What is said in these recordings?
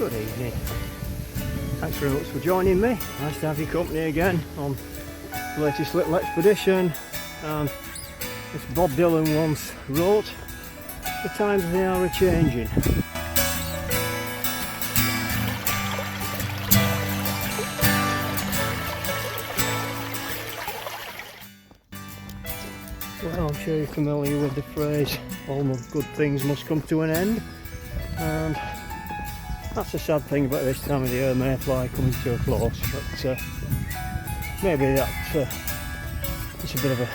Good evening. Thanks very much for joining me. Nice to have your company again on the latest little expedition. And as Bob Dylan once wrote, the times they are a-changing. Well, I'm sure you're familiar with the phrase, all good things must come to an end. And that's the sad thing about this time of the year, mayfly coming to a close, but maybe that's it's a bit of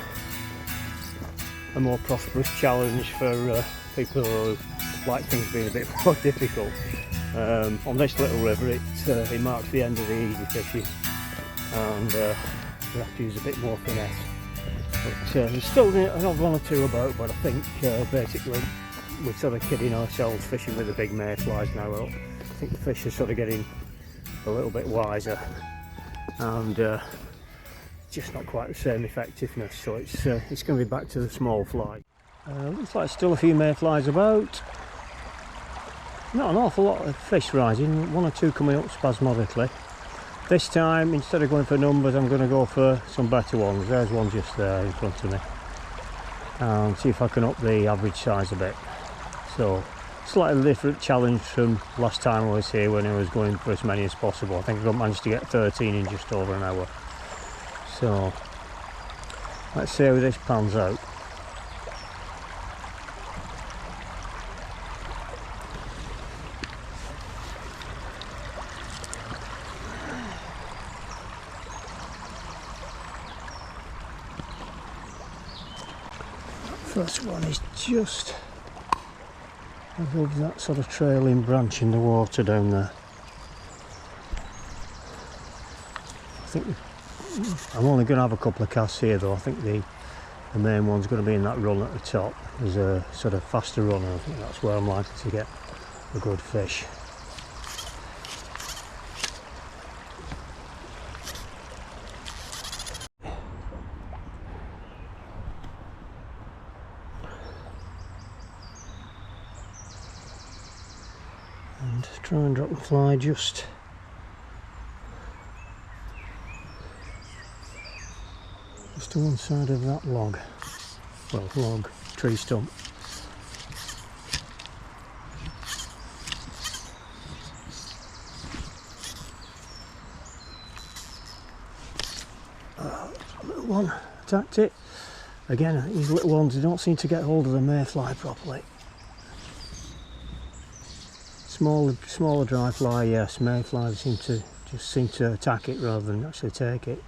a more prosperous challenge for people who like things being a bit more difficult. On this little river it marks the end of the easy fishing, and we have to use a bit more finesse. But there's still another one or two about, but I think basically we're sort of kidding ourselves fishing with the big mayflies now. I think the fish are sort of getting a little bit wiser, and just not quite the same effectiveness, so it's going to be back to the small fly. Looks like still a few mayflies about. Not an awful lot of fish rising, one or two coming up spasmodically. This time, instead of going for numbers, I'm going to go for some better ones. There's one just there in front of me, and see if I can up the average size a bit. So, slightly different challenge from last time I was here when I was going for as many as possible. I think I managed to get 13 in just over an hour. So, let's see how this pans out. First one is just above that sort of trailing branch in the water down there. I think I'm only going to have a couple of casts here though. I think the main one's going to be in that run at the top. There's a sort of faster run, and I think that's where I'm likely to get a good fish. And try and drop the fly just to one side of that log. Well, log, tree stump. Little one, attacked it. Again, these little ones, they don't seem to get hold of the mayfly properly. Smaller dry fly, yes. Mayflies seem to attack it rather than actually take it.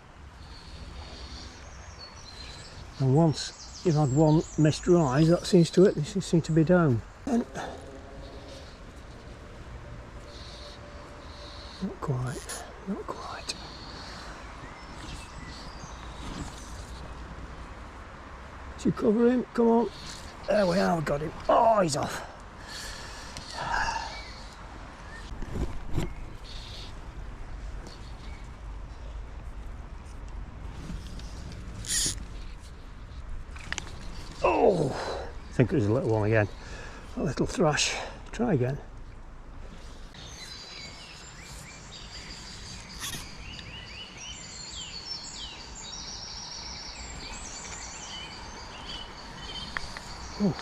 And once you've had one missed rise, that seems to it. They seem to be down. And not quite. Not quite. Should cover him. Come on. There we are. We've got him. Oh, he's off. Oh, I think it was a little one again. A little thrush. Try again. Oh.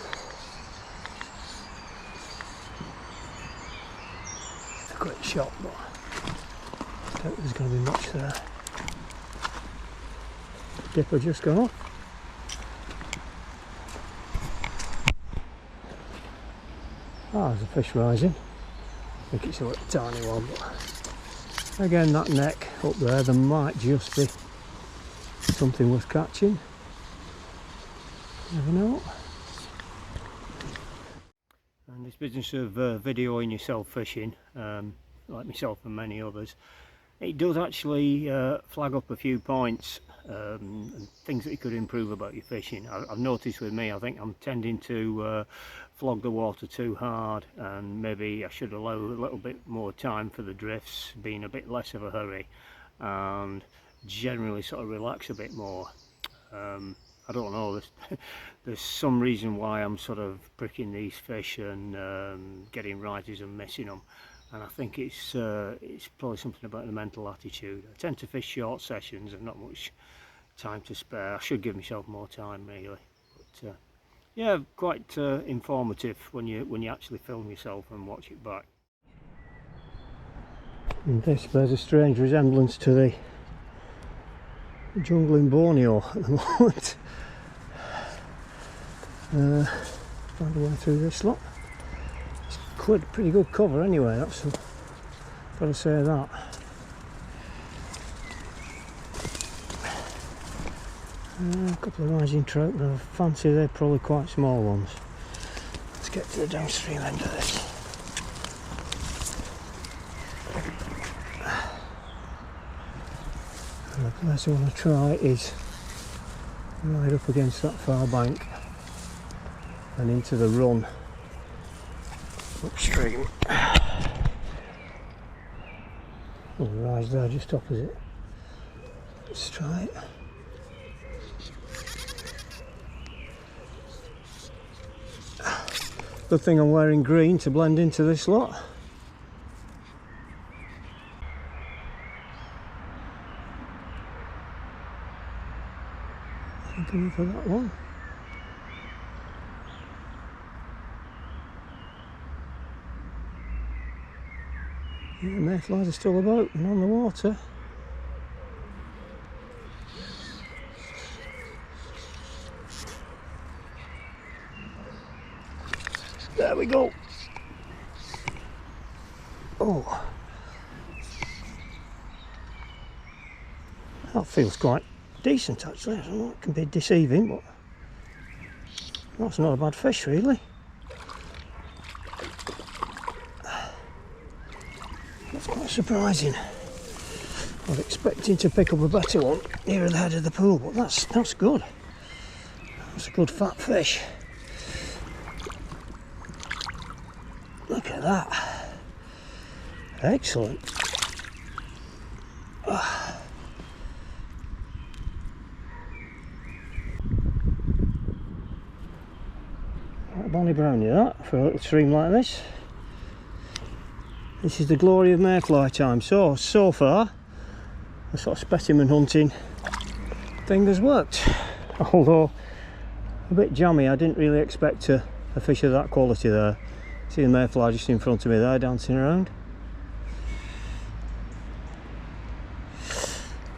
It's a great shot, but I don't think there's going to be much there. Dipper just gone off. Ah, there's a fish rising. I think it's a little tiny one, but again, that neck up there might just be something worth catching. Never know. And this business of videoing yourself fishing, like myself and many others, it does actually flag up a few points and things that you could improve about your fishing. I've noticed with me, I think I'm tending to flog the water too hard, and maybe I should allow a little bit more time for the drifts, being a bit less of a hurry, and generally sort of relax a bit more. I don't know, there's some reason why I'm sort of pricking these fish and getting rises and missing them. and I think it's probably something about the mental attitude. I tend to fish short sessions and not much time to spare. I should give myself more time really, but yeah, quite informative when you actually film yourself and watch it back. And this bears a strange resemblance to the jungle in Borneo at the moment. Find a way through this lot. It's quite pretty good cover anyway, that's gotta say that. A couple of rising trout, but I fancy they're probably quite small ones. Let's get to the downstream end of this. And the place I want to try is right up against that far bank and into the run upstream. Oh, the rise there just opposite. Let's try it. Good thing I'm wearing green to blend into this lot. Going for that one. Yeah, mayflies are still about and on the water. There we go. Oh, that feels quite decent actually. I don't know, it can be deceiving, but that's not a bad fish really. That's quite surprising. I was expecting to pick up a better one nearer the head of the pool, but that's good. That's a good fat fish. Look at that. Excellent. Right, bonny brownie that for a little stream like this. This is the glory of mayfly time. So far, the sort of specimen hunting thing has worked. Although a bit jammy, I didn't really expect a fish of that quality there. See the mayfly just in front of me there, dancing around.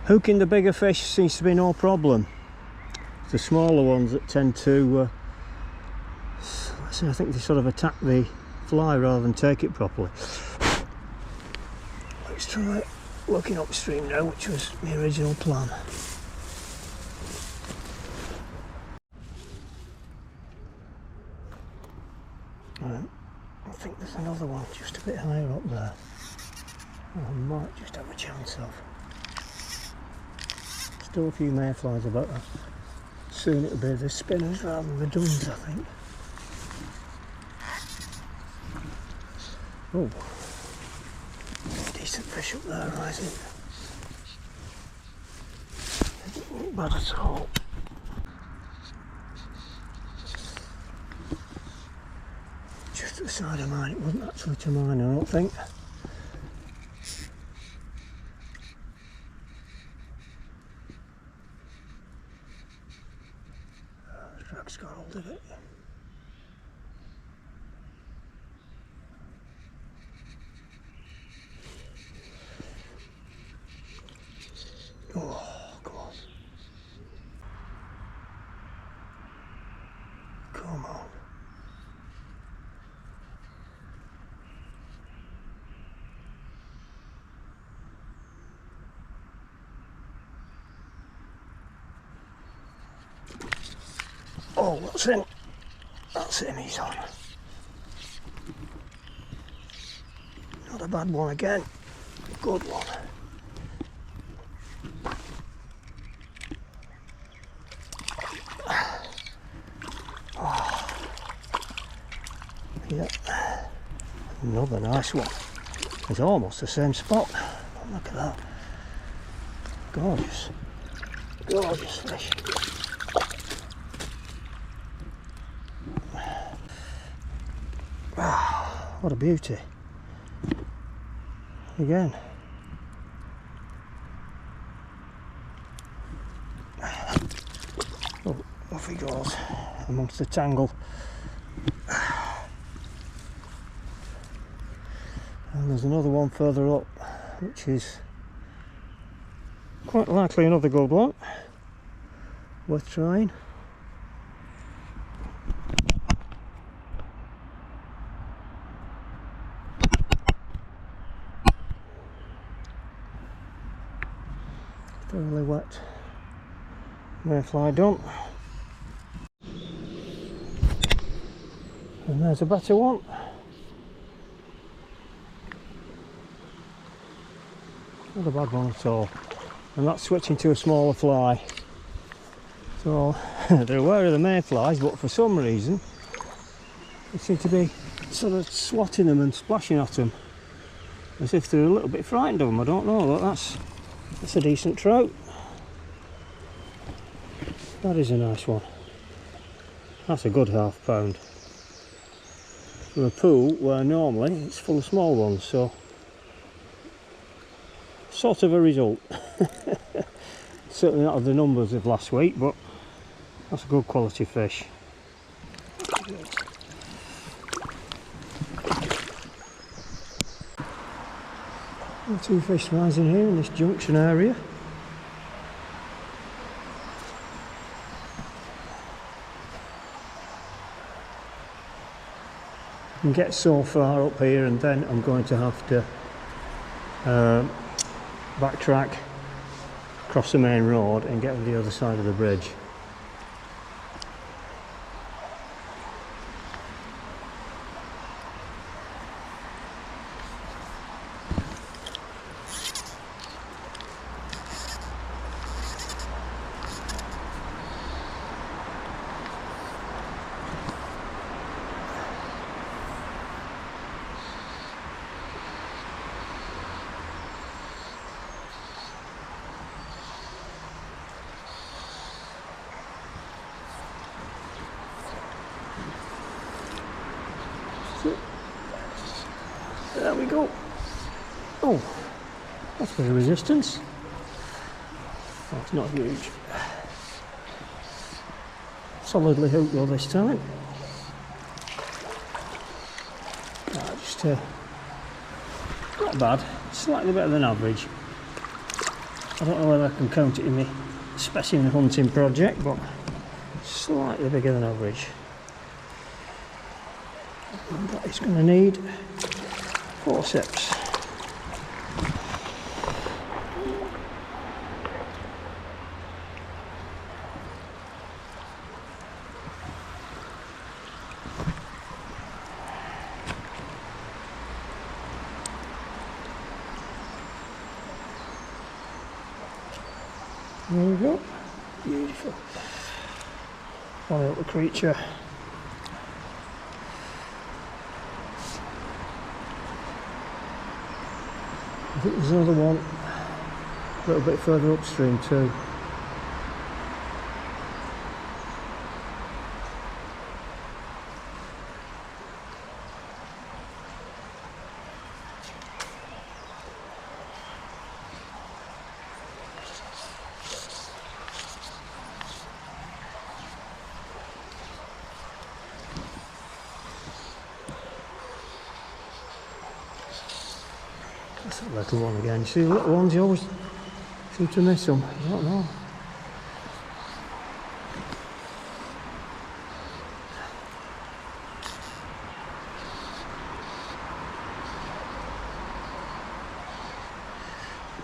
Hooking the bigger fish seems to be no problem. It's the smaller ones that tend to, I think they sort of attack the fly rather than take it properly. Let's try looking upstream now, which was my original plan. I think there's another one just a bit higher up there. I might just have a chance of. Still a few mayflies about that. Soon it'll be the spinners rather than the duns, I think. Oh, decent fish up there rising. Doesn't look bad at all. Just at the side of mine, it wasn't actually to mine, I don't think. The drag's got hold of it. Oh, come on. Come on. Oh, that's him. That's him, he's on. Not a bad one again. Good one. Oh. Yeah. Another nice one. It's almost the same spot. Look at that. Gorgeous. Gorgeous fish. What a beauty. again. Oh, off he goes amongst the tangle. And there's another one further up, which is quite likely another good one. Worth trying. Thoroughly wet mayfly done. And there's a better one. Not a bad one at all. And that's switching to a smaller fly. So they're aware of the mayflies, but for some reason they seem to be sort of swatting them and splashing at them as if they're a little bit frightened of them. I don't know, but that's a decent trout. That is a nice one. That's a good ½ pound. From a pool where normally it's full of small ones, so sort of a result. Certainly not of the numbers of last week, but that's a good quality fish. Two fish rising here in this junction area. I can get so far up here and then I'm going to have to backtrack across the main road and get on the other side of the bridge. There we go. Oh, that's a bit of resistance. Oh, it's not huge. Solidly hooked though this time. Just not bad, slightly better than average. I don't know whether I can count it in my specimen hunting project, but slightly bigger than average. And that is going to need forceps. There we go. Beautiful. Follow up the creature. I think there's another one a little bit further upstream too. That's a little one again. You see the little ones, you always seem to miss them. I don't know.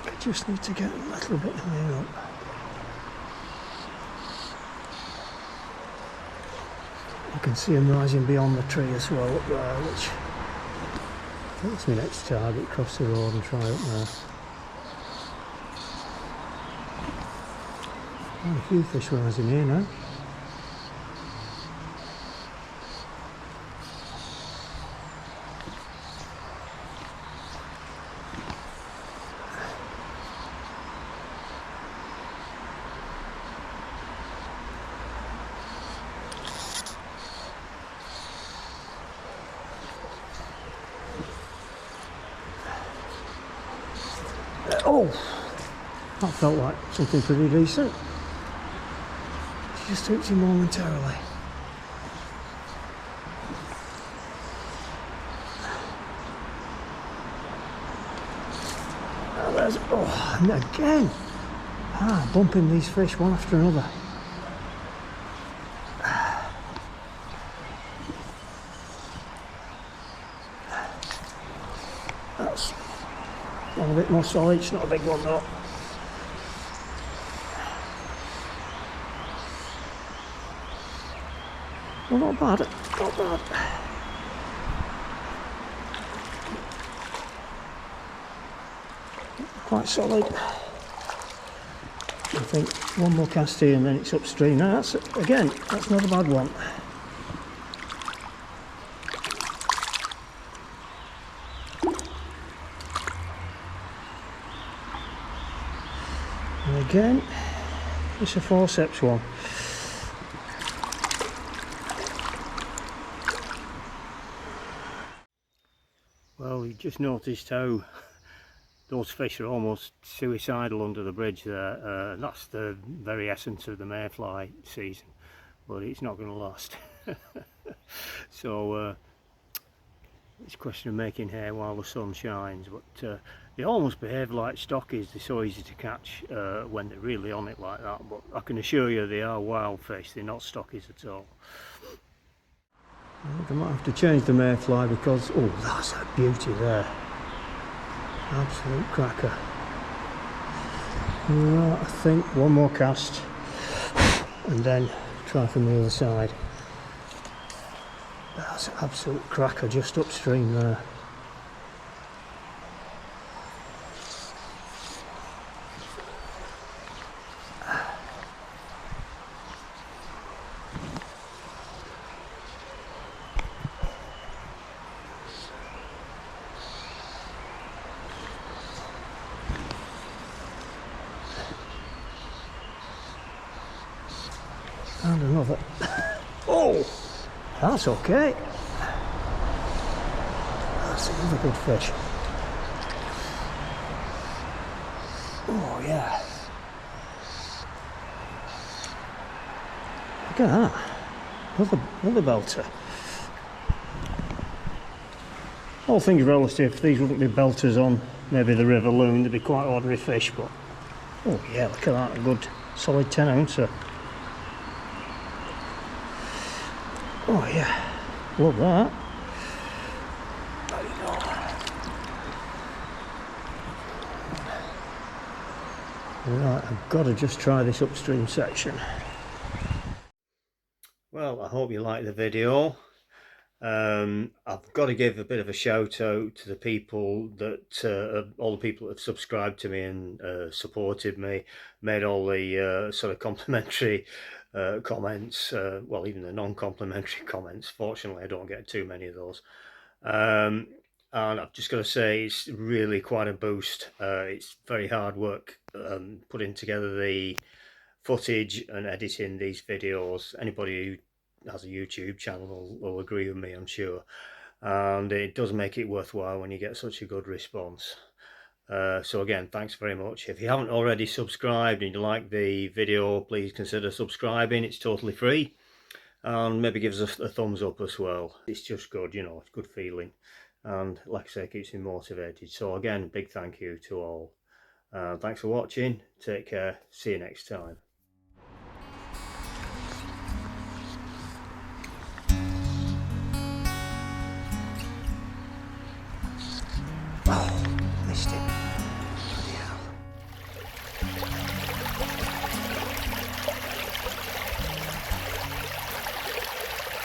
I just need to get a little bit higher up. You can see them rising beyond the tree as well up there, which that's my next target. Cross the road and try up there. Quite a few fish rising here now. Oh, that felt like something pretty decent. Just hooked him momentarily. And there's, oh, and again. Bumping these fish one after another. That's one a bit more solid, it's not a big one though. Well, not bad, not bad. Quite solid. I think one more cast here and then it's upstream. Now that's, again, that's not a bad one. And again, it's a forceps one. Well, you just noticed how those fish are almost suicidal under the bridge there. That's the very essence of the mayfly season, but it's not going to last. So it's a question of making hay while the sun shines, but they almost behave like stockies. They're so easy to catch when they're really on it like that, but I can assure you they are wild fish, they're not stockies at all. I think I might have to change the mayfly because, oh, that's a beauty there. Absolute cracker. Right, I think one more cast and then try from the other side. That's an absolute cracker just upstream there. And another. Oh, that's okay. That's another good fish. Oh yeah. Look at that. Another belter. All things relative, these wouldn't be belters on maybe the River Loon, they'd be quite ordinary fish, but oh yeah, look at that, a good solid 10 ouncer. Oh yeah, love that. There you go. Right, I've got to just try this upstream section. Well, I hope you liked the video. I've got to give a bit of a shout out to the people that, all the people that have subscribed to me and supported me, made all the sort of complimentary comments, well, even the non-complimentary comments. Fortunately, I don't get too many of those. And I've just got to say, it's really quite a boost. It's very hard work putting together the footage and editing these videos. Anybody who has a YouTube channel will agree with me, I'm sure. And it does make it worthwhile when you get such a good response. So again, thanks very much. If you haven't already subscribed and you like the video, please consider subscribing. It's totally free, and maybe give us a thumbs up as well. It's just good, you know, it's good feeling, and like I say, it keeps me motivated. So again, big thank you to all. Thanks for watching. Take care. See you next time. Oh, missed it.